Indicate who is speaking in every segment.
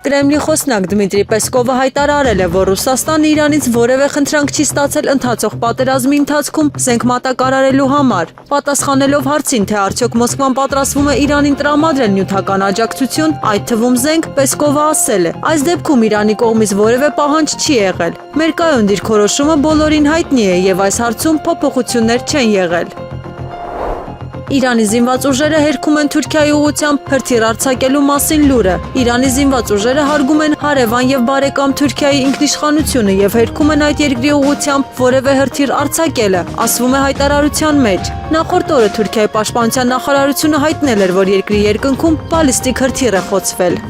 Speaker 1: Կրեմլի խոսնակ Դմիտրի Պեսկովը հայտարարել է, որ Ռուսաստանը Իրանից որևէ խնդրանք չի ստացել ընթացող պատերազմի ընթացքում զենք մատակարարելու համար։ Պատասխանելով հարցին, թե արդյոք Մոսկվան պատրաստվում է Իրանին տրամադրել նյութական աջակցություն, այդ թվում զենք, Պեսկովը ասել է. այս դեպքում Իրանի կողմից որևէ պահանջ չի եղել։ Մեր կայուն դիրքորոշումը բոլորին հայտնի է եւ այս հարցում փոփոխություններ չեն եղել։ Իրանի զինված ուժերը հերքում են Թուրքիայի ուղղությամբ հրթիռ արձակելու մասին լուրը։ Իրանի զինված ուժերը հարգում են հարևան եւ բարեկամ Թուրքիայի ինքնիշխանությունը եւ հերքում են այդ երկրի ուղղությամբ որևէ հրթիռ արձակելը, ասվում է հայտարարության մեջ։ Նախորդ օրը Թուրքիայի պաշտպանության նախարարությունը հայտնել էր, որ երկրի երկնքում բալիստիկ հրթիռ է խոցվել։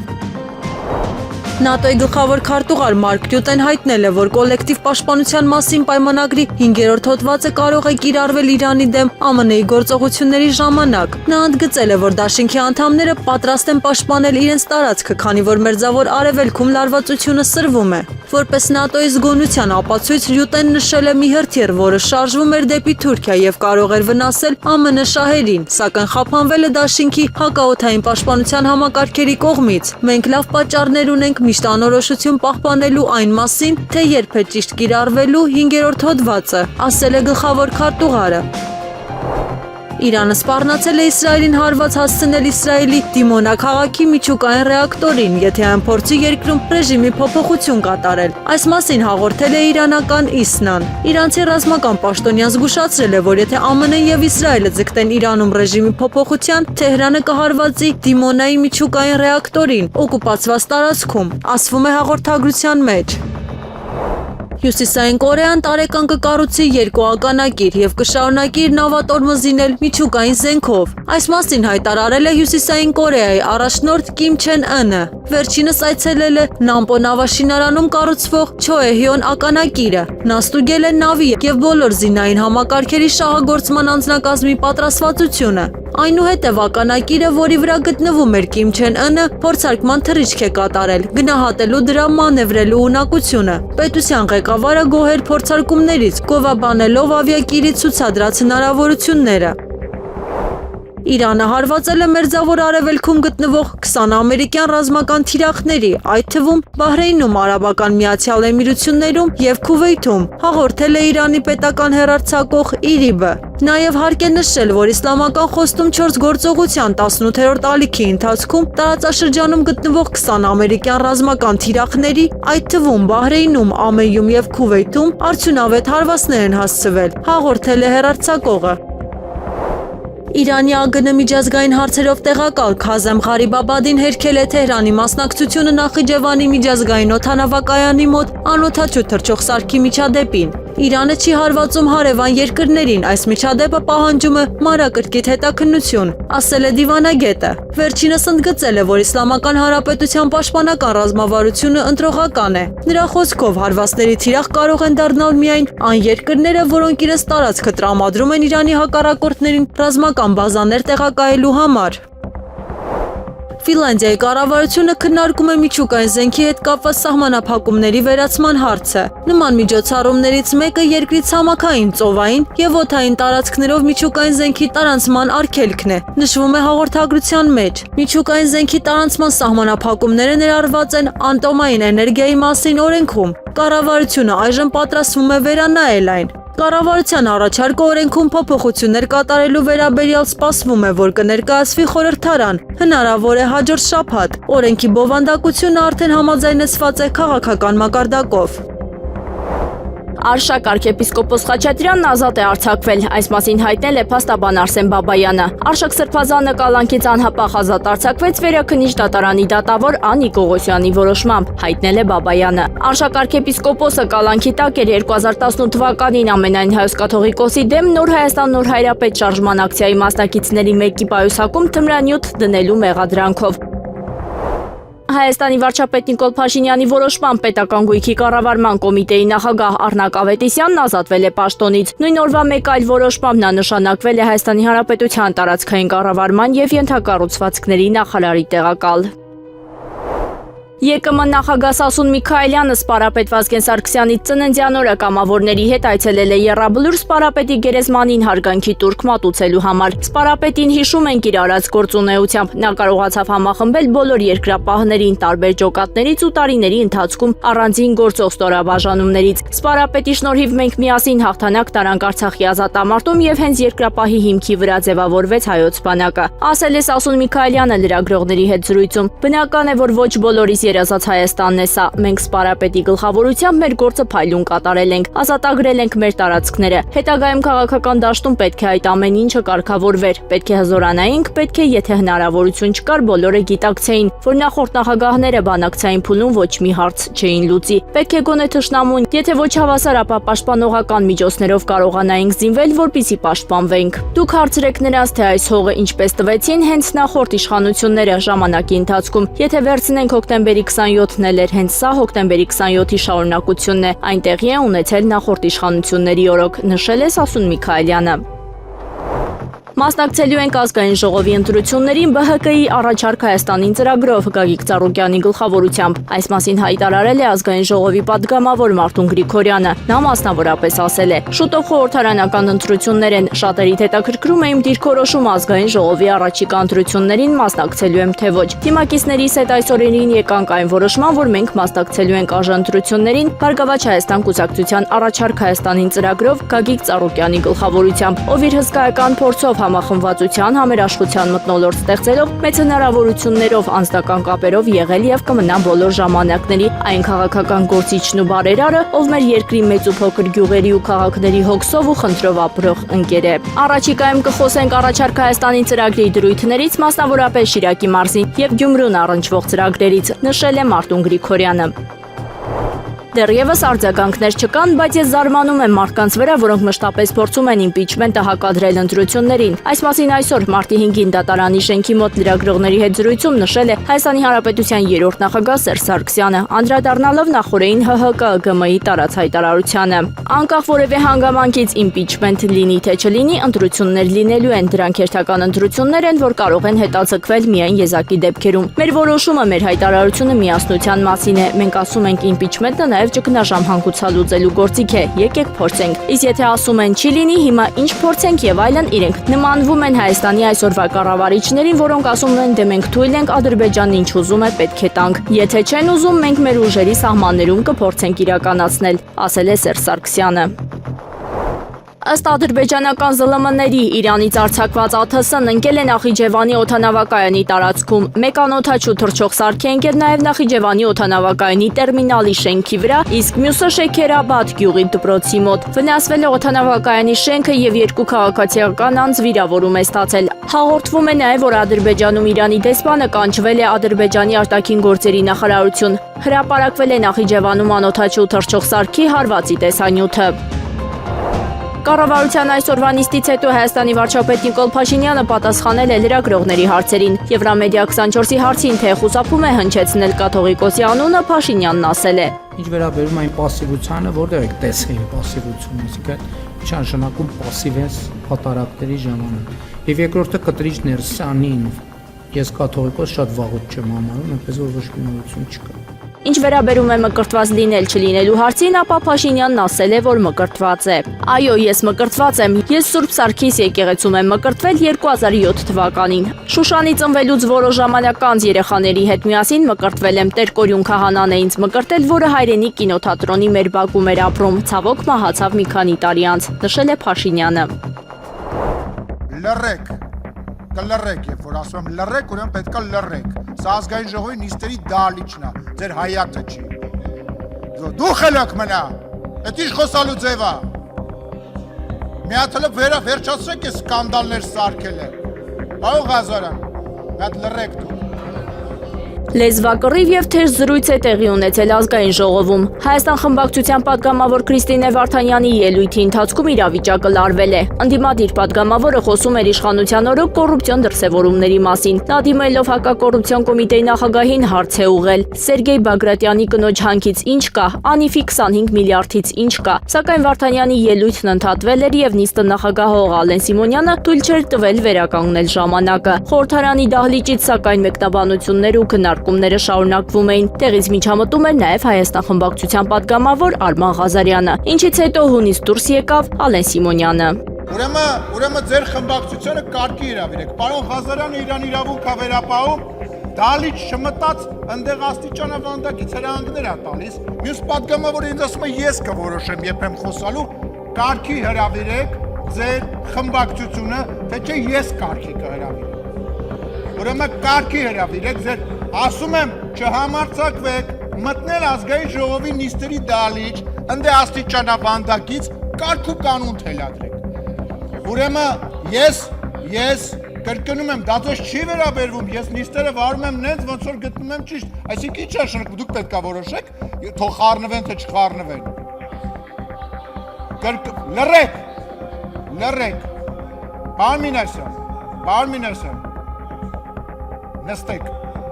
Speaker 1: ՆԱՏՕ-ի գլխավոր քարտուղար Մարկ Ռյուտեն հայտնել է, որ կոլեկտիվ պաշտպանության մասին պայմանագրի 5-րդ հոդվածը կարող է կիրառվել Իրանի դեմ ԱՄՆ-ի գործողությունների ժամանակ։ Նա ընդգծել է, որ դաշինքի անդամները պատրաստ են պաշտպանել իրենց տարածքը, քանի որ Մերձավոր Արևելքում լարվածությունը սրվում է։ Որպես ՆԱՏՕ-ի զգոնության ապացույց Ռյուտեն նշել է մի հրթիռ, որը շարժվում էր դեպի Թուրքիա եւ կարող էր վնասել ԱՄՆ շահերին, սակայն խափանվել է դաշինքի հակաօդային պաշտպանության համակարգերի կողմից։ Մենք լավ պատճառներ ունենք միշտ անորոշություն պահպանելու այն մասին, թե երբ է ճիշտ կիրառվելու 5-րդ հոդվածը, ասել է գլխավոր քարտուղարը։ Իրանը սպառնացել է Իսրայելին հարված հասցնել Իսրայելի Դիմոնա քաղաքի միջուկային ռեակտորին, եթե այն փորձի երկրում ռեժիմի փոփոխություն կատարել։ Այս մասին հաղորդել է իրանական ISNA-ն։ Իրանցի ռազմական պաշտոնյան զգուշացրել է, որ եթե ԱՄՆ-ն եւ Իսրայելը ձգտեն Իրանում ռեժիմի փոփոխության, Թեհրանը կհարվածի Դիմոնայի միջուկային ռեակտորին օկուպացված տարածքում, ասվում է հաղորդագրության մեջ։ Հյուսիսային Կորեան տարեկան կկառուցի 2 ականակիր եւ կշարունակի իր նավատորմը միջուկային զենքով։ Այս մասին հայտարարել է Հյուսիսային Կորեայի առաջնորդ Կիմ Չեն Ընը։ Վերջինս այցելել է Նամպո նավաշինարանում կառուցվող Չոեհյոն ականակիրը։ Նա ստուգել է նավի եւ բոլոր զինային համակարգերի շահագործման անձնակազմի պատրաստվածությունը։ Այնուհետև ականակիրը, որի վրա գտնվում էր Կիմ Չեն Ընը, փորձարկման թռիչք է կատարել, գնահատելու դրա մանևրելու ունակությունը։ Պետության ղեկավարը գոհ էր փորձարկումներից, գովաբանելով ավիակիրի ցուցադրած հնարավորությունները։ Իրանը հարվածել է Մերձավոր Արևելքում գտնվող 20 ամերիկյան ռազմական թիրախների, այդ թվում Բահրեյնում, Արաբական Միացյալ Էմիրություններում եւ Քուվեյթում, հաղորդել է Իրանի պետական հեռարձակող ԻՐԻԲ-ը։ Նաև հարկ է նշել, որ իսլամական խոստում 4 գործողության 18-րդ ալիքի ընթացքում տարածաշրջանում գտնվող 20 ամերիկյան ռազմական թիրախների, այդ թվում Բահրեյնում, ԱՄԵ-ում եւ Քուվեյթում արդյունավետ հարվածներ են հասցվել, հաղորդել է հեռարձակողը։ Իրանի ԱԳՆ միջազգային հարցերով տեղակալ Քազեմ Ղարիբաբադին հերքել է Թեհրանի մասնակցությունը Նախիջևանի միջազգային օդանավակայանի մոտ անօդաչու թռչող սարքի միջադեպին։ Իրանը չի հարվածում հարևան երկրներին, այս միջադեպը պահանջում է մանրակրկիտ հետաքննություն, ասել է դիվանագետը։ Վերջինս ընդգծել է, որ Իսլամական Հանրապետության պաշտպանական ռազմավարությունը ընտրողական է։ Նրա խոսքով հարվածների թիրախ կարող են դառնալ միայն այն երկրները, որոնք իրենց տարածքը տրամադրում են Իրանի հակառակորդներին ռազմական բազաներ տեղակայելու համար։ Ֆինլանդիայի կառավարությունը քննարկում է միջուկային զենքի հետ կապված սահմանափակումների վերացման հարցը։ Նման միջոցառումներից մեկը երկրի ցամաքային, ծովային եւ օդային տարածքներով միջուկային զենքի տարանցման արգելքն է, նշվում է հաղորդագրության մեջ։ Միջուկային զենքի տարանցման սահմանափակումները ներառված են Ատոմային էներգիայի մասին օրենքում։ Կառավարությունը այժմ պատրաստվում է վերանայել այն։ Կառավարության առաջարկը օրենքում փոփոխություններ կատարելու վերաբերյալ սպասվում է, որ կներկայացվի խորհրդարան, հնարավոր է հաջորդ շաբաթ։ Օրենքի բովանդակությունը արդեն համաձայնեցված է քաղաքական մակարդակով։
Speaker 2: Արշակ arczepiskopos Խաչատրյանն ազատ է արձակվել, այս մասին հայտնել է փաստաբան Արսեն Բաբայանը։ Արշակ Սրբազանը կալանքից անհապաղ ազատ արձակվեց Վերաքննիչ դատարանի դատավոր Անի Գողոսյանի որոշմամբ, հայտնել է Բաբայանը։ Արշակ arczepiskopos-ը կալանքի տակ էր 2018 թվականին ամենայն հայոց կաթողիկոսի դեմ Նոր Հայաստան Նոր Հայրապետ շարժման ակցիայի մասնակիցների մեկի պայուսակում թմրանյութ դնելու մեղադրանքով։ Հայաստանի վարչապետ Նիկոլ Փաշինյանի որոշմամբ պետական գույքի կառավարման կոմիտեի նախագահ Առնակ Ավետիսյանն ազատվել է պաշտոնից։ Նույն օրվա մեկ այլ որոշմամբ նա նշանակվել է Հայաստանի Հանրապետության տարածքային կառավարման եւ ենթակառուցվածքների նախարարի տեղակալ։ ԵԿՄ նախագահ Սասուն Միքայելյանը սպարապետ Վազգեն Սարգսյանի ծննդյան օրը կամավորների հետ այցելել է Եռաբլուր սպարապետի գերեզմանին հարգանքի տուրք մատուցելու համար։ Սպարապետին հիշում ենք իր արած գործունեությամբ։ Նա կարողացավ համախմբել բոլոր երկրապահներին տարբեր ջոկատներից ու տարիների ընթացքում առանձին գործող ստորաբաժանումներից։ Սպարապետի շնորհիվ մենք միասին հաղթանակ տարանք Արցախի ազատամարտում եւ հենց երկրապահի հիմքի վրա ձևավորվեց հայոց բանակը, ասել է Սասուն Միքայելյանը լրագրողների հետ զրույցում։ Բնական է, որ ոչ բոլորիս երազած Հայաստանն է սա։ Մենք սպարապետի գլխավորությամբ մեր գործը փայլուն կատարել ենք, ազատագրել ենք մեր տարածքները։ Հետագայում քաղաքական դաշտում պետք է այդ ամեն ինչը կարգավորվեր, պետք է հզորանայինք, պետք է, եթե հնարավորություն չկար, բոլորը գիտակցեին, որ նախորդ նախագահները բանակցային փուլում ոչ մի հարց չէին լուծի։ Պետք է գոնե թշնամուն, եթե ոչ հավասար, ապա պաշտպանողական միջոցներով կարողանայինք զինվել, որպեսզի պաշտպանվենք։ Դուք հարցրեք նրանց, թե այս հողը ինչպես տվեցին հենց նախորդ իշխանությունները ժամանակի ընթացքում։ Եթե վերցնենք հոկտեմբերի 27-ն էլ էր հենց սա հոկտեմբերի 27-ի շարունակությունն է, այնտեղի է ունեցել նախորդ իշխանությունների օրոք, նշել է Սասուն Միքայելյանը։ Մասնակցելու ենք ազգային ժողովի ընտրություններին ԲՀԿ-ի առաջարկ Հայաստանին ծրագրով Գագիկ Ծառուկյանի գլխավորությամբ։ Այս մասին հայտարարել է ազգային ժողովի պատգամավոր Մարտուն Գրիգորյանը։ Նա մասնավորապես ասել է. շուտով խորհրդարանական ընտրություններ են, շատերիդ հետաքրքրում է իմ դիրքորոշումը ազգային ժողովի առաջիկա ընտրություններին մասնակցելու եմ թե ոչ։ Թիմակիցներիս հետ այս օրերին եկանք այն որոշման, որ մենք մասնակցելու ենք ընտրություններին Բարգավաճ Հայաստան կուսակցության առաջարկ Հայաստանին ծրագրով Գագիկ Ծառուկյանի գլխավորությամբ, ով իր հսկայական փորձով համախմբվածության համերաշխության մթնոլորտ ստեղծելով մեծ հնարավորություններով անձնական կապերով եղել եւ կմնա բոլոր ժամանակների այն քաղաքական գործիչն ու բարերարը, ով մեր երկրի մեծ ու փոքր գյուղերի ու քաղաքների հոգսով ու խնդրով ապրող ընկեր է։ Առաջիկայում կխոսենք առաջարկ Հայաստանի ծրագրի դրույթներից, մասնավորապես Շիրակի մարզին եւ Գյումրուն առնչվող ծրագրերից, նշել է Մարտուն Գրիգորյանը։ Դեռևս արձագանքներ չկան, բայց ես զարմանում եմ մարդկանց վրա, որոնք մշտապես փորձում են իմպիչմենտը հակադրել ընտրություններին։ Այս մասին այսօր մարտի 5-ին դատարանի շենքի մոտ լրագրողների հետ զրույցում նշել է Հայաստանի Հանրապետության 3-րդ նախագահ Սերժ Սարգսյանը, անդրադառնալով նախորդին ՀՀԿ-ԳՄ-ի տարած հայտարարությանը։ Անկախ որևէ հանգամանքից իմպիչմենտ լինի թե չլինի, ընտրություններ լինելու են, դրանք հերթական ընտրություններ են, որ կարող են հետաձգվել միայն եզակի դեպքերում։ Մեր որոշումը, մեր հայտարարությունը միասնության մասին է։ Մենք ասում ենք իմպիչմենտը նաև ճգնաժամ հանգուցալուծելու գործիք է, եկեք փորձենք։ Իսկ եթե ասում են չի լինի, հիմա ինչ փորձենք եւ այլն, իրենք նմանվում են Հայաստանի այսօրվա կառավարիչներին, որոնք ասում են դե մենք թույլ ենք Ադրբեջանն ինչ ուզում է պետք է տանք։ Եթե չեն ուզում, մենք մեր ուժերի սահմաններում կփորձենք իրականացնել, ասել է Սերժ Սարգսյանը։ Ըստ ադրբեջանական ԶԼՄ-ների Իրանից արձակված ԱԹՍ-ն ընկել է Նախիջևանի օդանավակայանի տարածքում։ Մեկ անօդաչու թռչող սարք է ընկել նաև Նախիջևանի օդանավակայանի տերմինալի շենքի վրա, իսկ մյուսը Շեքերաբադ գյուղի դպրոցի մոտ։ Վնասվել է օդանավակայանի շենքը եւ 2 քաղաքացիական անձ վիրավորում է ստացել։ Հաղորդվում է նաև, որ Ադրբեջանում Իրանի դեսպանը կանչվել է Ադրբեջանի արտաքին գործերի նախարարություն։ Հրապարակվել է Նախիջևանում անօդաչու թռչող սարքի հարվածի տեսանյութը։ Կառավարության այսօրվա նիստից հետո Հայաստանի վարչապետ Նիկոլ Փաշինյանը պատասխանել է լրագրողների հարցերին։ Եվրամեդիա 24-ի հարցին, թե խուսափում է հնչեցնել կաթողիկոսի անունը, Փաշինյանն ասել է.
Speaker 3: Ինչ վերաբերում այն պասիվությանը, որտեղ եք տեսել պասիվությունը, այսինքն ինչ նշանակում պասիվ ես հատարակների ժամանակ։ Եվ երկրորդը կտրիչ ներսանին, ես կաթողիկոս շատ վաղուց չեմ համարում, այնպես որ ոչ մի նորություն չկա։
Speaker 2: Ինչ վերաբերում է մկրտված լինել չլինելու հարցին, ապա Փաշինյանն ասել է, որ մկրտված է։ Այո, ես մկրտված եմ։ Ես Սուրբ Սարգիս եկեղեցում եմ մկրտվել 2007 թվականին։ Շուշանի ծնվելուց որոշ ժամանակ անց երեխաների հետ միասին մկրտվել եմ։ Տեր Կորյուն քահանան է ինձ մկրտել, որը հայրենի կինոթատրոնի մեր բակում էր ապրում։ Ցավոք մահացավ մի քանի տարի անց, նշել է Փաշինյանը։
Speaker 4: Լռեք, կլռեք, երբ որ ասում եմ լռեք, ուրեմն պետք է լռեք։ Սա ազգային ժողովի նիստերի դալիճն է, ձեր հայացքը չի։ Դու խելոք մնա, այդ ինչ խոսալու ձև է։ Մի հատ հələ վերջացրեք այս սկանդալներ սարքելը։ Պարոն Ղազարյան, մի հատ լռեք դու։
Speaker 2: Լեզվակռիվ եւ թեժ զրույց է տեղի ունեցել ազգային ժողովում։ Հայաստան խմբակցության պատգամավոր Քրիստինե Վարդանյանի ելույթի ընթացքում իրավիճակը լարվել է։ Ընդդիմադիր պատգամավորը խոսում էր իշխանության օրոք կոռուպցիոն դրսևորումների մասին։ Նա դիմելով հակակոռուպցիոն կոմիտեի նախագահին հարց է ուղղել. Սերգեյ Բագրատյանի կնոջ հանքից ինչ կա, Անիֆի 25 միլիարդից ինչ կա։ Սակայն Վարդանյանի ելույթն ընդհատվել էր եւ նիստը նախագահող Ալեն Սիմոնյանը թույլ չէր տվել վերականգնել ժամանակը։ Խորհրդարանի դահլիճից սակայն մեկնաբանություններ ու քննարկումներ հարձակումները շարունակվում էին։ Տեղից միջամտում էր նաև Հայաստան խմբակցության падգամավոր Արման Ղազարյանը, ինչից հետո հունից դուրս եկավ Ալեն Սիմոնյանը։
Speaker 4: Ուրեմն ձեր խմբակցությունը կարգի հրավիրեք։ Պարոն Ղազարյանը իրան իրավունք է վերապահում, դալիճ չմտած ընդեղ աստիճանավանդակից հրահանգներ է տալիս։ Մյուս падգամավորը ինձ ասում է ես կորոշեմ երբ եմ խոսալու, կարգի հրավիրեք ձեր խմբակցությունը, թե չէ ես կարգի կհրավիրեմ։ Ուրեմն կարգի հրավիրեք ձեր, ասում եմ, չհամարձակվեք, մտնել ազգային ժողովի նիստերի դալիճ, ընդեղ աստիճանավանդակից կարգ ու կանոն թելադրեք։ Ուրեմն ես կրկնում եմ, դա ձեզ չի վերաբերվում, ես նիստերը վարում եմ նենց, ոնց որ գտնում եմ ճիշտ, այսինքն ի՞նչ է շնորհք, դուք պետք է որոշեք, թող խառնվեն, թե չխառնվեն։ Լռեք։ Պարոն Մինասյան,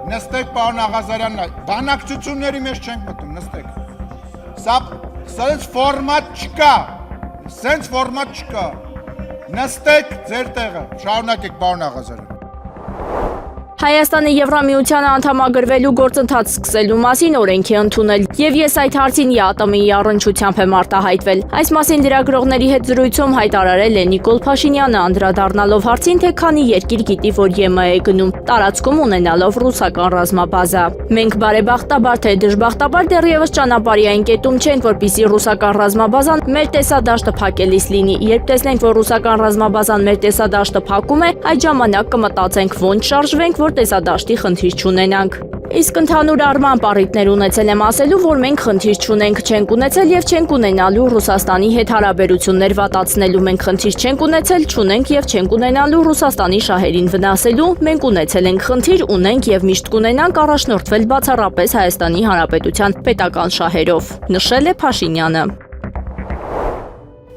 Speaker 4: նստեք, պարոն Աղազարյան, բանակցությունների մեջ չենք մտնում, նստեք։ Սա սենց ֆորմատ չկա։ Նստեք ձեր տեղը, շարունակեք պարոն Աղազարյան։
Speaker 2: Հայաստանը Եվրամիությանը անդամագրվելու գործընթաց սկսելու մասին օրենք է ընդունել, եւ ես այդ հարցին ԵԱՏՄ-ի առնչությամբ եմ արտահայտվել։ Այս մասին լրագրողների հետ զրույցում հայտարարել է Նիկոլ Փաշինյանը, անդրադառնալով հարցին, թե քանի երկիր գիտի, որ ԵՄ է գնում, տարածքում ունենալով ռուսական ռազմաբազա։ Մենք բարեբախտաբար թե դժբախտաբար դեռևս ճանապարհային կետում չենք, որպեսզի ռուսական ռազմաբազան մեր տեսադաշտը փակելիս լինի։ Երբ տեսնենք, որ ռուսական ռազմաբազան մեր տեսադաշտը փակում է, այդ ժամանակ կմտածենք ոնց շարժվենք, որ տեսադաշտի խնդիր չունենանք։ Իսկ ընդհանուր առմամբ առիթներ ունեցել եմ ասելու, որ մենք խնդիր չունենք, չենք ունեցել եւ չենք ունենալու Ռուսաստանի հետ հարաբերություններ վատացնելու, մենք խնդիր չենք ունեցել, չունենք եւ չենք ունենալու Ռուսաստանի շահերին վնասելու, մենք ունեցել ենք խնդիր, ունենք եւ միշտ կունենանք առաջնորդվել բացառապես Հայաստանի Հանրապետության պետական շահերով, նշել է Փաշինյանը։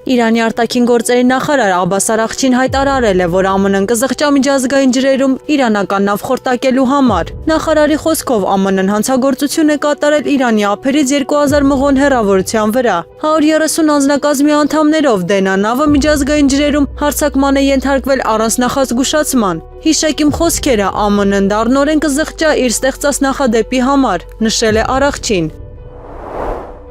Speaker 1: Իրանի արտաքին գործերի նախարար Աբբաս Արաղչին հայտարարել է, որ ԱՄՆ-ն կզղջա միջազգային ջրերում իրանական նավ խորտակելու համար։ Նախարարի խոսքով ԱՄՆ-ն հանցագործություն է կատարել Իրանի ափերից 2000 մղոն հեռավորության վրա։ 130 անձնակազմի անդամներով Դենա նավը միջազգային ջրերում հարձակման է ենթարկվել առանց նախազգուշացման։ Հիշեք իմ խոսքերը, ԱՄՆ-ն դառնորեն կզղջա իր ստեղծած նախադեպի համար, նշել է Արաղչին։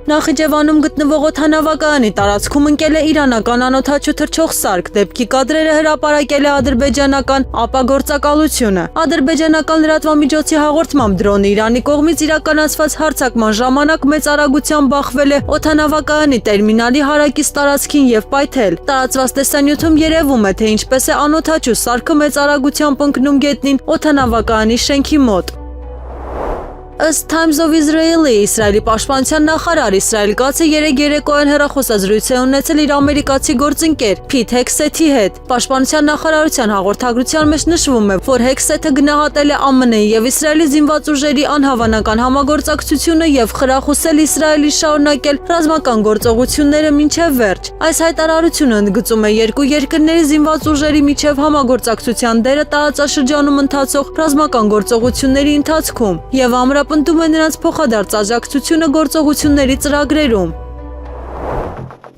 Speaker 1: Նախիջևանում գտնվող օդանավակայանի տարածքում ընկել է իրանական անօդաչու թռչող սարք, դեպքի կադրերը հրապարակել է ադրբեջանական ապագործակալությունը։ Ադրբեջանական լրատվամիջոցի հաղորդմամբ դրոնը Իրանի կողմից իրականացված հարձակման ժամանակ մեծ արագությամբ բախվել է օդանավակայանի տերմինալի հարակից տարածքին եւ պայթել։ Տարածված տեսանյութում երևում է, թե ինչպես է անօդաչու սարքը մեծ արագությամբ ընկնում գետնին օդանավակայանի շենքի մոտ։ Ըստ Times of Israel-ի Իսրայելի պաշտպանության նախարար Իսրայել Կացը երեկոյան հեռախոսազրույց է ունեցել իր ամերիկացի գործընկեր Փիթ Հեքսեթի հետ։ Պաշտպանության նախարարության հաղորդագրության մեջ նշվում է, որ Հեքսեթը գնահատել է ԱՄՆ-ի եւ Իսրայելի զինված ուժերի անհավանական համագործակցությունը եւ խրախուսել Իսրայելի շարունակել ռազմական գործողությունները մինչեւ վերջ։ Այս հայտարարությունը ընդգծում է երկու երկրների զինված ուժերի միջև համագործակցության դերը տարածաշրջանում ընթացող ռազմական գործողությունների ընթացքում եւ պնդում է նրանց փոխադարձ աջակցությունը գործողությունների ծրագրերում։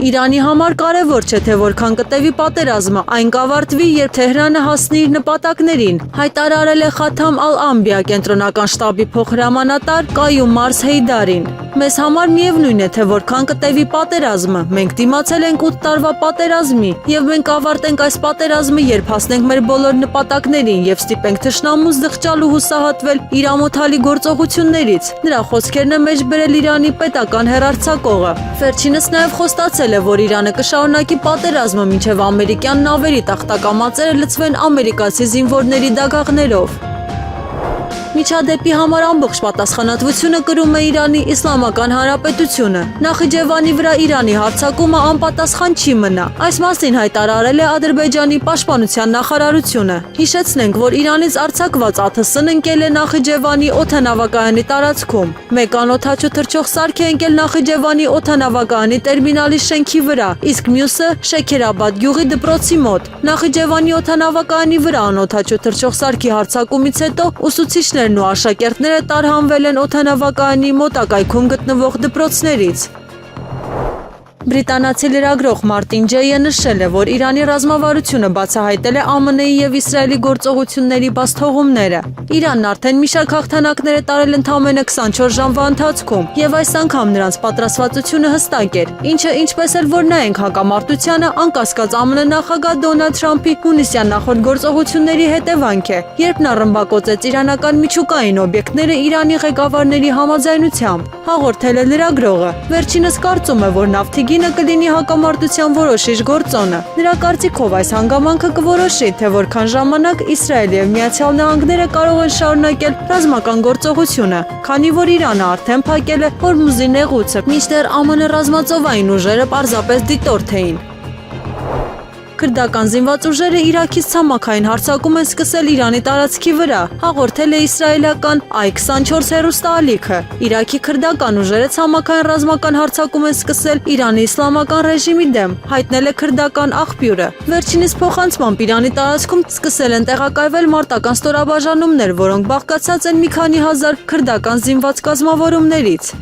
Speaker 1: Իրանի համար կարևոր չէ, թե որքան կտևի պատերազմը, այն կավարտվի, երբ Թեհրանը հասնի իր նպատակներին, հայտարարել է Խաթամ Ալ-Ամբիա կենտրոնական շտաբի փոխհրամանատար Կայում Մարս Հեյդարին։ Մեզ համար միևնույն է, թե որքան կտևի պատերազմը, մենք դիմացել ենք 8 տարվա պատերազմի, եւ մենք ավարտենք այս պատերազմը, երբ հասնենք մեր բոլոր նպատակներին եւ ստիպենք թշնամուն զղջալու հուսահատվել իր ամոթալի գործողություններից։ Նրա խոսքերն է մեջ բերել Իրանի պետական հեռարձակողը։ Վերջինս նաեւ խոստացել է, որ Իրանը կշարունակի պատերազմը, մինչև ամերիկյան նավերի տախտակամածերը լցվեն ամերիկացի զինվորների դագաղներով։ Միջադեպի համար ամբողջ պատասխանատվությունը կրում է Իրանի Իսլամական Հանրապետությունը։ Նախիջևանի վրա Իրանի հարձակումը անպատասխան չի մնա։ Այս մասին հայտարարել է Ադրբեջանի պաշտպանության նախարարությունը։ Հիշեցնենք, որ Իրանից արձակված ԱԹՍ-ն ընկել է Նախիջևանի օդանավակայանի տարածքում։ Մեկ անօդաչու թռչող սարք է ընկել Նախիջևանի օդանավակայանի տերմինալի շենքի վրա, իսկ մյուսը Շեքերաբադ գյուղի դպրոցի մոտ։ Նախիջևանի օդանավակայանի վրա անօդաչու թռչող սարքի հարձակումից հետո ուսուցիչներն ու աշակերտները տարհանվել են օդանավակայանի մոտակայքում գտնվող դպրոցներից։ Բրիտանացի լրագրող Մարտին Ջեյը նշել է, որ Իրանի ռազմավարությունը բացահայտել է ԱՄՆ-ի եւ Իսրայելի գործողությունների բացթողումները։ Իրանն արդեն մի շարք հաղթանակներ է տարել ընդամենը 24 ժամվա ընթացքում, եւ այս անգամ նրանց պատրաստվածությունը հստակ էր, ինչը ինչպես էլ որ նայենք հակամարտությանը, անկասկած ԱՄՆ նախագահ Դոնալդ Թրամփի հունիսյան նախորդ գործողությունների հետևանք է, երբ նա ռմբակոծեց իրանական միջուկային օբյեկտները Իրանի ղեկավարների համաձայնությամբ, հաղորդել է լրագրողը։ Վերջինս կարծում է, որ նավթի գինը կլինի հակամարտության որոշիչ գործոնը։ Նրա կարծիքով այս հանգամանքը կորոշի, թե որքան ժամանակ Իսրայելը եւ Միացյալ Նահանգները կարող են շարունակել ռազմական գործողությունը, քանի որ Իրանը արդեն փակել է Հորմուզի նեղուցը, մինչդեռ ԱՄՆ ռազմածովային ուժերը պարզապես դիտորդ էին։ Քրդական զինված ուժերը Իրաքից ցամաքային հարձակում են սկսել Իրանի տարածքի վրա, հաղորդել է իսրայելական I-24 հեռուստաալիքը։ Իրաքի քրդական ուժերը ցամաքային ռազմական հարձակում են սկսել Իրանի իսլամական ռեժիմի դեմ, հայտնել է քրդական աղբյուրը։ Վերջինիս փոխանցմամբ Իրանի տարածքում սկսել են տեղակայվել մարտական ստորաբաժանումներ, որոնք բաղկացած են մի քանի հազար քրդական զինված կազմավորումներից։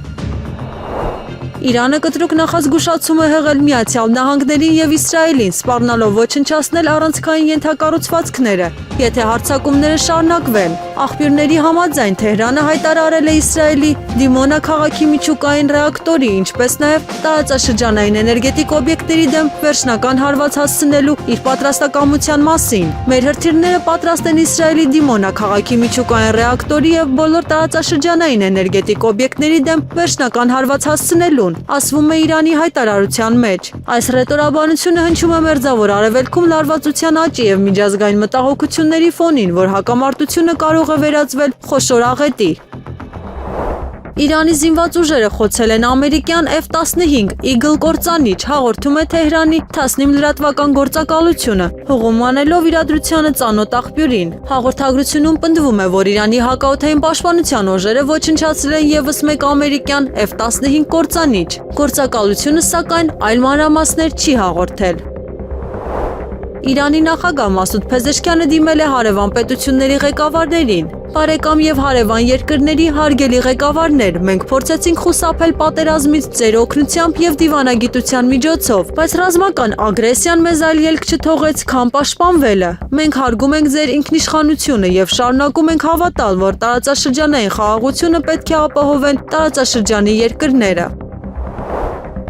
Speaker 1: Իրանը կտրուկ նախազգուշացում է հղել Միացյալ Նահանգներին եւ Իսրայելին, սպառնալով ոչնչացնել առանցքային ենթակառուցվածքները, եթե հարձակումները շարունակվեն։ Աղբյուրների համաձայն Թեհրանը հայտարարել է Իսրայելի Դիմոնա քաղաքի միջուկային ռեակտորի, ինչպես նաեւ տարածաշրջանային էներգետիկ օբյեկտների դեմ վերջնական հարված հասցնելու իր պատրաստակամության մասին։ Մեր հրթիռները պատրաստ են Իսրայելի Դիմոնա քաղաքի միջուկային ռեակտորի եւ բոլոր տարածաշրջանային էներգետիկ օբյեկտների դեմ վերջնական հարված հասցնելու, ասվում է Իրանի հայտարարության մեջ։ Այս ռետորաբանությունը հնչում է Մերձավոր Արևելքում լարվածության աճի եւ միջազգային մտահոգությունների ֆոնին, որ հակամարտությունը կարող է վերածվել խոշոր աղետի։ Իրանի զինված ուժերը խոցել են ամերիկյան F-15 Eagle կործանիչ, հաղորդում է Թեհրանի Թասնիմ լրատվական գործակալությունը, հղում անելով իրադրությանը ծանոթ աղբյուրին։ Հաղորդագրությունում պնդվում է, որ Իրանի հակաօդային պաշտպանության ուժերը ոչնչացրել են եւս մեկ ամերիկյան F-15 կործանիչ։ Գործակալությունը սակայն այլ մանրամասներ չի հաղորդել։ Իրանի նախագահ Մասուդ Փեզեշքյանը դիմել է հարևան պետությունների ղեկավարներին։ Բարեկամ եւ հարևան երկրների հարգելի ղեկավարներ, մենք փորձեցինք խուսափել պատերազմից ձեր օգնությամբ եւ դիվանագիտության միջոցով, բայց ռազմական ագրեսիան մեզ այլ ելք չթողեց, քան պաշտպանվելը։ Մենք հարգում ենք ձեր ինքնիշխանությունը եւ շարունակում ենք հավատալ, որ տարածաշրջանային խաղաղությունը պետք է ապահովեն տարածաշրջանի երկրները։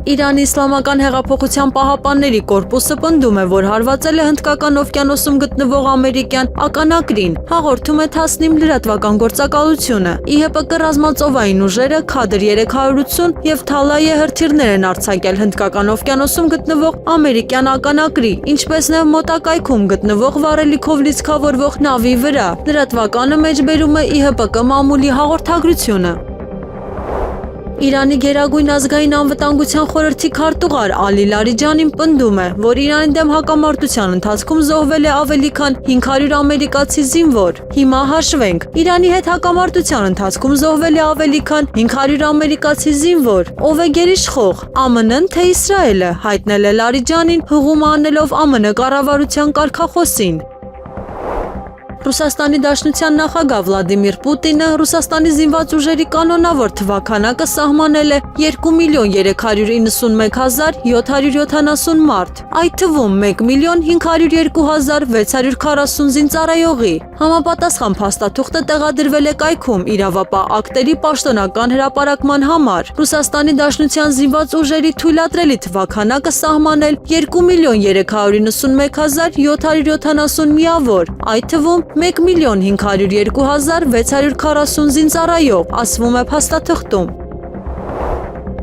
Speaker 1: Իրանի Իսլամական հեղափոխության պահապանների կորպուսը պնդում է, որ հարվածել է Հնդկական օվկիանոսում գտնվող ամերիկյան ականակրին, հաղորդում է Թասնիմ լրատվական գործակալությունը։ ԻՀՊԿ ռազմածովային ուժերը Քադր 380 եւ Թալայե հրթիռներ են արձակել Հնդկական օվկիանոսում գտնվող ամերիկյան ականակրի, ինչպես նաեւ մոտակայքում գտնվող վառելիքով լիցքավորվող նավի վրա։ Լրատվականը մեջբերում է ԻՀՊԿ մամուլի հաղորդագրությունը։ Իրանի Գերագույն ազգային անվտանգության խորհրդի քարտուղար Ալի Լարիջանին պնդում է, որ Իրանի դեմ հակամարտության ընթացքում զոհվել է ավելի քան 500 ամերիկացի զինվոր։ Հիմա հաշվենք, Իրանի հետ հակամարտության ընթացքում զոհվել է ավելի քան 500 ամերիկացի զինվոր։ Ով է գերիշխող, ԱՄՆ-ն թե Իսրայելը, հայտնել է Լարիջանին, հղում անելով ԱՄՆ կառավարության կարգախոսին։ Ռուսաստանի Դաշնության նախագահ Վլադիմիր Պուտինը Ռուսաստանի զինված ուժերի կանոնավոր թվաքանակը սահմանել է 2.391.770 մարդ, այդ թվում 1.502.640 զինծառայողի։ Համապատասխան փաստաթուղթը տեղադրվել է կայքում իրավապահ ակտերի պաշտոնական հրապարակման համար։ Ռուսաստանի Դաշնության զինված ուժերի թույլատրելի թվաքանակը սահմանել 2.391.770 միավոր, այդ թվում 1.502.640 զինծառայող, ասվում է փաստաթղթում։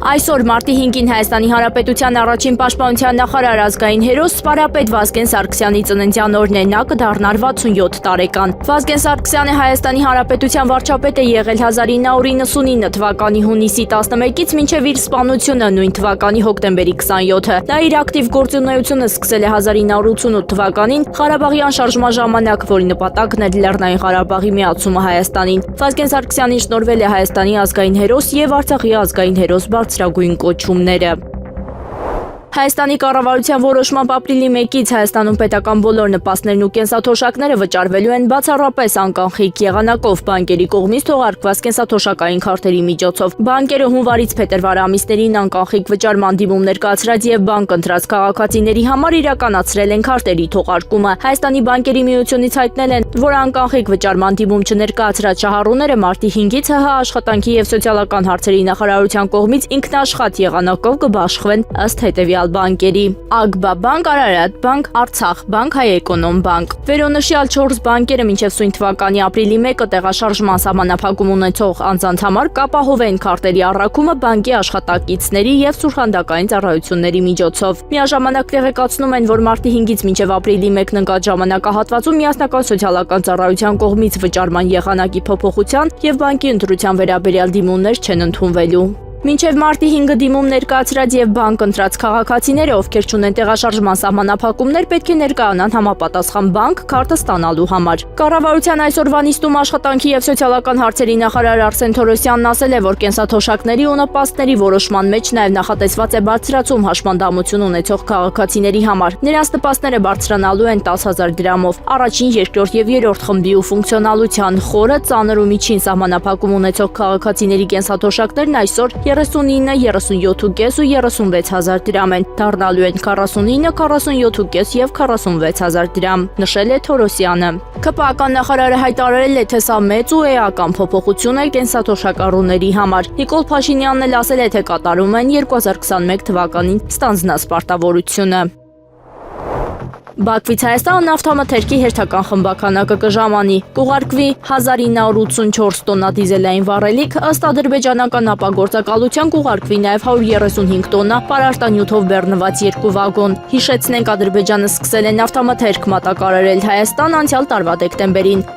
Speaker 2: Այսօր մարտի 5-ին Հայաստանի Հանրապետության առաջին պաշտպանության նախարար ազգային հերոս սպարապետ Վազգեն Սարգսյանի ծննդյան օրն է, նա կդառնար 67 տարեկան։ Վազգեն Սարգսյանը Հայաստանի Հանրապետության վարչապետ է եղել 1999 թվականի հունիսի 11-ից մինչև իր սպանությունը նույն թվականի հոկտեմբերի 27-ը։ Նա իր ակտիվ գործունեությունը սկսել է 1988 թվականին Ղարաբաղի անշարժման ժամանակ, որի նպատակն էր Լեռնային Ղարաբաղի միացումը Հայաստանին։ Վազգեն Սարգսյանին շնորհվել է Հայաստանի ազգային հերոս եւ Արցախի ազգային հերոս բարձրագույն կոչումները։ Հայաստանի կառավարության որոշմամբ ապրիլի 1-ից Հայաստանում պետական բոլոր նպաստներն ու կենսաթոշակները վճարվելու են բացառապես անկանխիկ եղանակով բանկերի կողմից թողարկված կենսաթոշակային քարտերի միջոցով։ Բանկերը հունվարից փետրվար ամիսներին անկանխիկ վճարման դիմումներ կացրած եւ բանկ ընտրած քաղաքացիների համար իրականացրել են քարտերի թողարկումը։ Հայաստանի բանկերի միությունից հայտնել են, որ անկանխիկ վճարման դիմում չներկայացրած շահառուները մարտի 5-ից ՀՀ աշխատանքի եւ սոցիալական հարցերի նախարարության կողմից ինքնաշխատ եղանակով կբաշխվեն ըստ հետեւյալ բանկերի. Ագբա բանկ, Արարատ բանկ, Արցախ բանկ, Հայ-Էկոնոմ բանկ։ Վերոնշյալ 4 բանկերը մինչև սույն թվականի ապրիլի 1-ը տեղաշարժման սահմանափակում ունեցող անձանց համար կապահովեն քարտերի առաքումը բանկի աշխատակիցների եւ սուրհանդակային ծառայությունների միջոցով։ Միաժամանակ տեղեկացնում են, որ մարտի 5-ից մինչև ապրիլի 1-ն ընկած ժամանակահատվածում միասնական սոցիալական ծառայության կողմից վճարման եղանակի փոփոխության եւ բանկի ընտրության վերաբերյալ դիմումներ չեն ընդունվելու։ Մինչև մարտի 5-ը դիմում ներկայացրած եւ բանկ ընտրած քաղաքացիները, ովքեր չունեն տեղաշարժման սահմանափակումներ, պետք է ներկայանան համապատասխան բանկ քարտը ստանալու համար։ Կառավարության այսօրվա նիստում աշխատանքի եւ սոցիալական հարցերի նախարար Արսեն Թորոսյանն ասել է, որ կենսաթոշակների ու նպաստների որոշման մեջ նաեւ նախատեսված է բարձրացում հաշմանդամություն ունեցող քաղաքացիների համար։ Նրանց նպաստները բարձրանալու են 10,000 դրամով։ Առաջին, երկրորդ եւ երրորդ խմբի ու ֆունկցիոնալության խորը, ծանր ու միջին սահմանափակում ունեցող քաղաքացիների կենսաթոշակներն այսօր 39, 37,5 ու 36,000 դրամ են, դառնալու են 49, 47,5 եւ 46,000 դրամ, նշել է Թորոսյանը։ ԿՊԱ-ական նախարարը հայտարարել է, թե սա մեծ ու էական փոփոխություն է կենսաթոշակառուների համար։ Նիկոլ Փաշինյանն էլ ասել է, թե կատարում են 2021 թվականին ստանձնած պարտավորությունը։ Բաքվից Հայաստան նավթամթերքի հերթական խմբականակը կժամանի, կուղարկվի 1984 տոննա դիզելային վառելիք, ըստ ադրբեջանական ապագործակալության կուղարկվի նաև 135 տոննա պարարտանյութով բեռնված 2 վագոն։ Հիշեցնենք, Ադրբեջանը սկսել է նավթամթերք մատակարարել Հայաստան անցյալ տարվա դեկտեմբերին։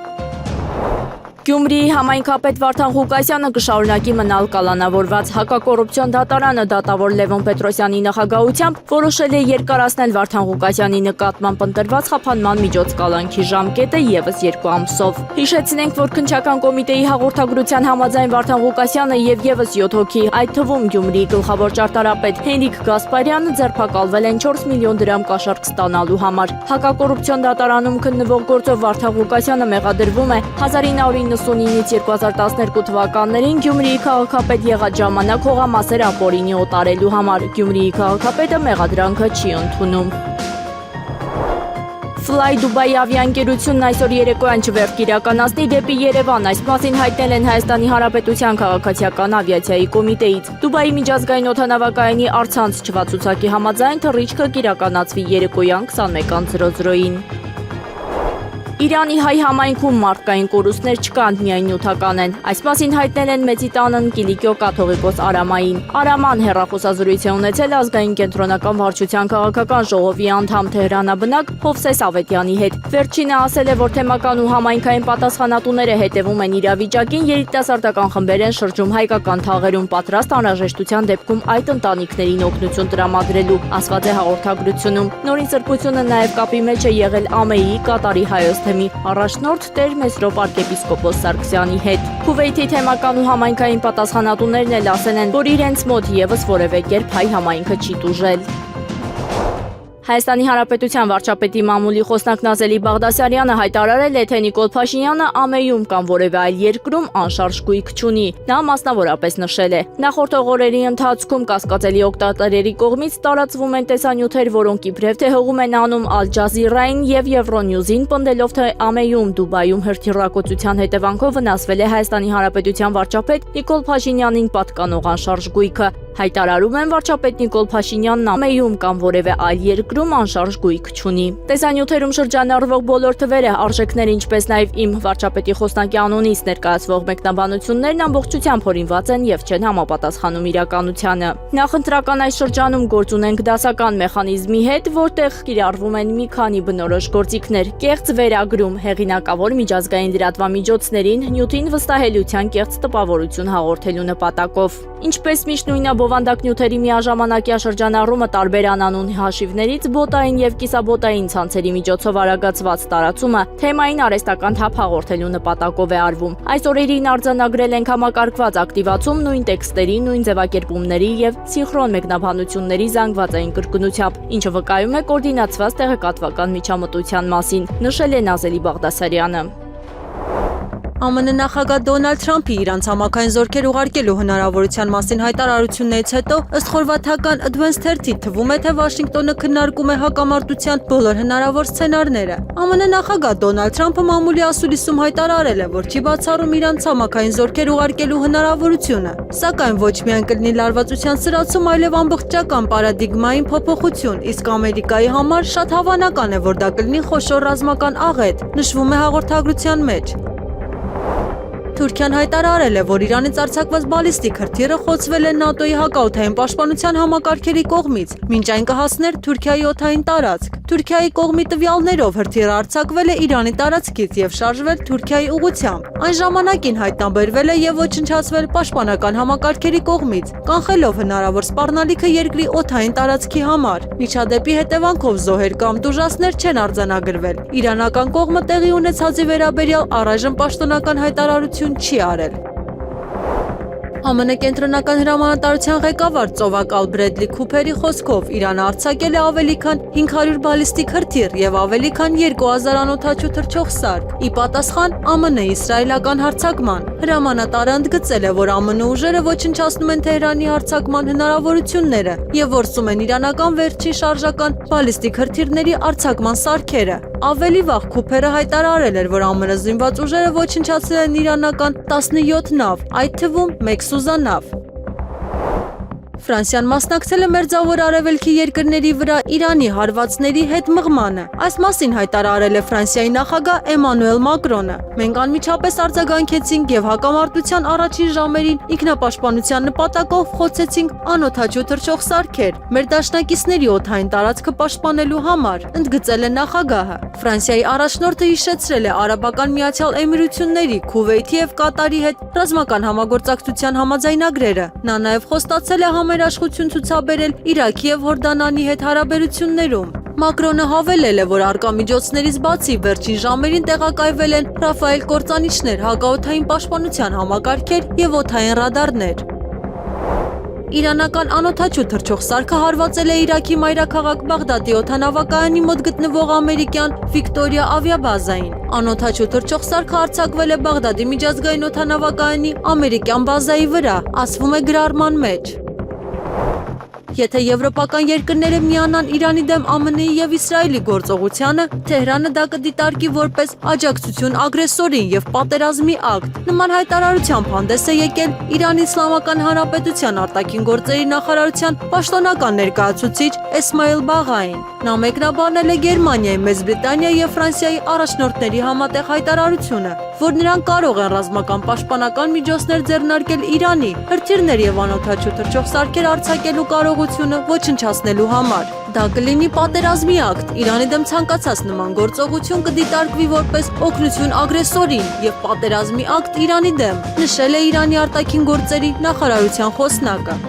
Speaker 2: Գյումրիի համայնքապետ Վարդան Ղուկասյանը կշարունակի մնալ կալանավորված։ Հակակոռուպցիոն դատարանը դատավոր Լևոն Պետրոսյանի նախագահությամբ որոշել է երկարացնել Վարդան Ղուկասյանի նկատմամբ ընտրված խափանման միջոց կալանքի ժամկետը եւս 2 ամսով։ Հիշեցնենք, որ քննչական կոմիտեի հաղորդագրության համաձայն Վարդան Ղուկասյանը եւ եւս 7 հոգի, այդ թվում Գյումրիի գլխավոր ճարտարապետ Հենրիկ Գասպարյանը ձերբակալվել են 4 միլիոն դրամ կաշառք ստանալու համար։ Հակակոռուպցիոն դատարանում քննվող գործով Վարդան Ղուկասյանը մեղադրվում է 1999-ից 2012 թվականներին Գյումրիի քաղաքապետ եղած ժամանակ հողամասեր ապօրինի օտարելու համար։ Գյումրիի քաղաքապետը մեղադրանքը չի ընդունում։ Fly Dubai ավիաընկերությունն այսօր երեկոյան չվերթ կիրականացնի դեպի Երևան, այս մասին հայտնել են Հայաստանի Հանրապետության քաղաքացիական ավիացիայի կոմիտեից։ Դուբայի միջազգային օդանավակայանի առցանց չվացուցակի համաձայն թռիչքը կիրականացվի երեկոյան 21:00-ին։ Իրանի հայ համայնքում մարդկային կորուստներ չկան, միայն նյութական են։ Այս մասին հայտնել են Մեծիտանն Կիլիկիո կաթողիկոս Արամային։ Արաման հեռախոսազրույց է ունեցել ազգային կենտրոնական վարչության քաղաքական ժողովի անդամ Թեհրանաբնակ Հովսես Ավետյանի հետ։ Վերջինը ասել է, որ թեմական ու համայնքային պատասխանատուները հետևում են իրավիճակին, երիտասարդական խմբեր են շրջում հայկական թաղերում, պատրաստ անհրաժեշտության դեպքում այդ ընտանիքներին օգնություն տրամադրելու, ասված է հաղորդագրությունում։ Նորին սրբությունը նաև կապի մեջ է եղել ԱՄԷ-ի Կատարի հայոց թեմի առաջնորդ Տեր Մեսրոպ arczepiskopos Սարգսյանի հետ։ Քուվեյթի թեմական ու համայնքային պատասխանատուներն էլ ասել են, որ իրենց մոտ եւս որևէ կերպ հայ համայնքը չի տուժել։ Հայաստանի Հանրապետության վարչապետի մամուլի խոսնակ Նազելի Բաղդասարյանը հայտարարել է, թե Նիկոլ Փաշինյանը ԱՄԷ-ում կամ որևէ այլ երկրում անշարժ գույք չունի։ Նա մասնավորապես նշել է. նախորդ օրերի ընթացքում կասկածելի օգտատերերի կողմից տարածվում են տեսանյութեր, որոնք իբրև թե հողում են անում Al Jazeera-ին եւ Euronews-ին, պնդելով, թե ԱՄԷ-ում Դուբայում հրթիռակոծության հետևանքով վնասվել է Հայաստանի Հանրապետության վարչապետ Նիկոլ Փաշինյանին պատկանող անշարժ գույքը։ Հայտարարում են վարչապետ Նիկոլ Փաշինյանն ԱՄԷ-ում կամ որևէ այլ երկրում անշարժ գույք չունի։ Տեսանյութերում շրջանառվող բոլոր թվերը, արժեքները, ինչպես նաև իմ վարչապետի խոսնակի անունից ներկայացվող մեկնաբանություններն ամբողջությամբ հորինված են եւ չեն համապատասխանում իրականությանը։ Նախընտրական այս շրջանում գործ ունենք դասական մեխանիզմի հետ, որտեղ կիրառվում են մի քանի բնորոշ գործիքներ՝ կեղծ վերագրում, հեղինակավոր միջազգային լրատվամիջոցներին նյութին վստահելիության կեղծ տպավորություն հաղորդելու նպատակով։ Ինչպես միշտ նույնաբով բովանդակնյութերի միաժամանակյա շրջանառումը տարբեր անանուն հաշիվներից բոտային եւ կիսաբոտային ցանցերի միջոցով արագացված տարածումը թեմային արհեստական թափ հաղորդելու նպատակով է արվում։ Այս օրերին արձանագրել ենք համակարգված ակտիվացում նույն տեքստերի, նույն ձևակերպումների եւ սինխրոն մեկնաբանությունների զանգվածային կրկնությամբ, ինչը վկայում է կոորդինացված տեղեկատվական միջամտության մասին, նշել է Նազելի Բաղդասարյանը։
Speaker 1: ԱՄՆ նախագահ Դոնալդ Թրամփի իրանց համակային զորքեր ուղարկելու հնարավորության մասին հայտարարություններից հետո ըստ խորվաթական Advance 30 թվում է, թե Վաշինգտոնը քննարկում է հակամարտության բոլոր հնարավոր սցենարները։ ԱՄՆ նախագահ Դոնալդ Թրամփը մամուլի ասուլիսում հայտարարել է, որ չի բացառում իրանց համակային զորքեր ուղարկելու հնարավորությունը, սակայն ոչ միայն կլինի լարվածության սրացում, այլև ամբողջական պարադիգմային փոփոխություն, իսկ Ամերիկայի համար շատ հավանական է, որ դա կլինի խոշոր ռազմական աղետ, նշվում է հաղորդագրության մեջ։ Թուրքիան հայտարարել է, որ Իրանից արձակված բալիստիկ հրթիռը խոցվել է ՆԱՏՕ-ի հակաօդային պաշտպանության համակարգերի կողմից, մինչ այն կհասներ Թուրքիայի օդային տարածք։ Թուրքիայի կողմի տվյալներով հրթիռը արձակվել է Իրանի տարածքից եւ շարժվել Թուրքիայի ուղղությամբ։ Այն ժամանակին հայտնաբերվել է եւ ոչնչացվել պաշտպանական համակարգերի կողմից, կանխելով հնարավոր սպառնալիքը երկրի օդային տարածքի համար։ Միջադեպի հետևանքով զոհեր կամ տուժածներ չեն արձանագրվել։ Իրանական կողմը տեղի ունեցածի վերաբերյալ առայժմ պաշտոնական հայտարարություն չի արել։ ԱՄՆ կենտրոնական հրամանատարության ղեկավար ծովակալ Բրեդլի Քուփերի խոսքով Իրանը արձակել է ավելի քան 500 բալիստիկ հրթիռ եւ ավելի քան 2000 անօդաչու թռչող սարք՝ ի պատասխան ԱՄՆ-իսրայելական հարձակման։ Հրամանատարը ընդգծել է, որ ԱՄՆ ուժերը ոչնչացնում են Թեհրանի հարձակման հնարավորությունները եւ որսում են իրանական վերջին շարժական բալիստիկ հրթիռների արձակման սարքերը։ Ավելի վաղ Քուփերը հայտարարել էր, որ ԱՄՆ զինված ուժերը ոչնչացրել են իրանական 17 նավ, այդ թվում 1 սուզանավ։ Ֆրանսիան մասնակցել է Մերձավոր Արևելքի երկրների վրա Իրանի հարվածների հետ մղմանը։ Այս մասին հայտարարել է Ֆրանսիայի նախագահ Էմանուել Մակրոնը։ Մենք անմիջապես արձագանքեցինք եւ հակամարտության առաջին ժամերին ինքնապաշտպանության նպատակով խոցեցինք անօդաչու թռչող սարքեր մեր դաշնակիցների օդային տարածքը պաշտպանելու համար, ընդգծել է նախագահը։ Ֆրանսիայի առաջնորդը հիշեցրել է Արաբական Միացյալ Էմիրությունների, Քուվեյթի եւ Կատարի հետ ռազմական համագործակցության համաձայնագրերը։ Նա նաեւ խոստացել է համերաշխություն ցուցաբերել Իրաքի եւ Հորդանանի հետ հարաբերություններում։ Մակրոնը հավելել է, որ արկա միջոցներից բացի վերջին ժամերին տեղակայվել են Ռաֆայել կործանիչներ, հակաօդային պաշտպանության համակարգեր եւ օդային ռադարներ։ Իրանական անօդաչու թռչող սարքը հարվածել է Իրաքի մայրաքաղաք Բաղդադի օդանավակայանի մոտ գտնվող ամերիկյան Վիկտորիա ավիաբազային։ Անօդաչու թռչող սարքը արձակվել է Բաղդադի միջազգային օդանավակայանի ամերիկյան բազայի վրա, ասվում է գրառման մեջ։ Եթե եվրոպական երկրները միանան Իրանի դեմ ԱՄՆ-ի եւ Իսրայելի գործողությանը, Թեհրանը դա կդիտարկի որպես աջակցություն ագրեսորին եւ պատերազմի ակտ։ Նման հայտարարությամբ հանդես է եկել Իրանի Իսլամական Հանրապետության արտաքին գործերի նախարարության պաշտոնական ներկայացուցիչ Էսմայիլ Բաղային։ Նա մեկնաբանել է Գերմանիայի, Մեծ Բրիտանիայի եւ Ֆրանսիայի առաջնորդների համատեղ հայտարարությունը, որ նրանք կարող են ռազմական պաշտպանական միջոցներ ձեռնարկել Իրանի հրթիռներ եւ անօդաչու թռչող սարքեր արձակելու կարողությունը ոչնչացնելու համար։ Դա կլինի պատերազմի ակտ։ Իրանի դեմ ցանկացած նման գործողություն կդիտարկվի որպես օգնություն ագրեսորին եւ պատերազմի ակտ Իրանի դեմ, նշել է Իրանի արտաքին գործերի նախարարության խոսնակը։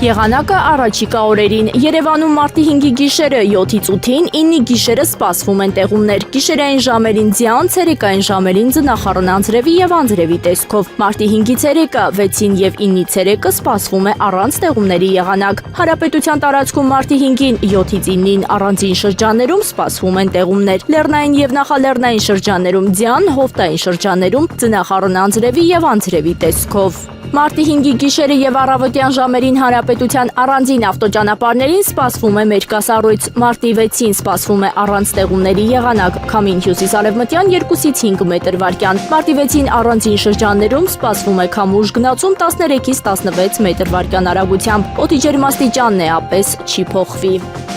Speaker 2: Եղանակը առաջիկա օրերին Երևանում մարտի 5-ի գիշերը 7-ից 8-ին, 9-ի գիշերը սպասվում են տեղումներ։ Գիշերային ժամերին ձյան, ցերեկային ժամերին ձնախառն անձրևի եւ անձրևի տեսքով։ Մարտի 5-ի ցերեկը 6-ին եւ 9-ի ցերեկը սպասվում է առանց տեղումների եղանակ։ Հանրապետության տարածքում մարտի 5-ին 7-ից 9-ին առանձին շրջաններում սպասվում են տեղումներ։ Լեռնային եւ նախալեռնային շրջաններում ձյան, հովտային շրջաններում ձնախառն անձրևի եւ անձրևի տեսքով։ Մարտի 5-ի գիշերը եւ առավոտյան ժամերին հանրապետության առանձին ավտոճանապարհներին սպասվում է մեջկասառույց։ Մարտի 6-ին սպասվում է առանց տեղումների եղանակ, քամին հյուսիս-արևմտյան 2-ից 5 մետր/վայրկյան։ Մարտի 6-ին առանձին շրջաններում սպասվում է քամուշ գնացում 13-ից 16 մետր/վայրկյան արագությամբ։ Օդի ջերմաստիճանն է ապես չի փոխվի։